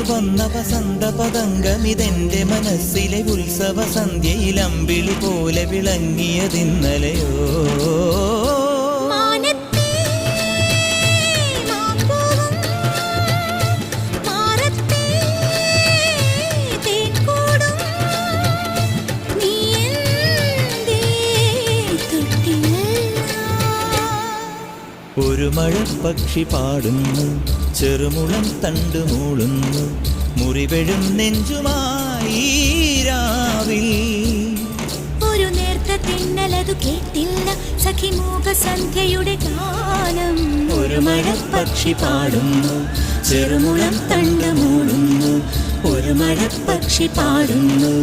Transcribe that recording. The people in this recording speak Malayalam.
വന്ന വസന്ത പതംഗമിതെന്റെ മനസ്സിലെ ഉത്സവ സന്ധ്യയിൽ അമ്പിളി പോലെ വിളങ്ങിയതിന്നലെയോ. ഒരു മഴപ്പക്ഷി പാടുന്നു, ചെറുമുളം തണ്ടു മൂളുന്നു, മുറിവെഴും നെഞ്ചുമായി രാവിൽ. ഒരു നേർത്ത തിന്നലതു കേട്ടില്ല സഖിമൂക സന്ധ്യയുടെ ഗാനം. ഒരു മഴപ്പക്ഷി പാടുന്നു, ചെറുമുളം തണ്ടു മൂളുന്നു, ഒരു മഴപ്പക്ഷി പാടുന്നു.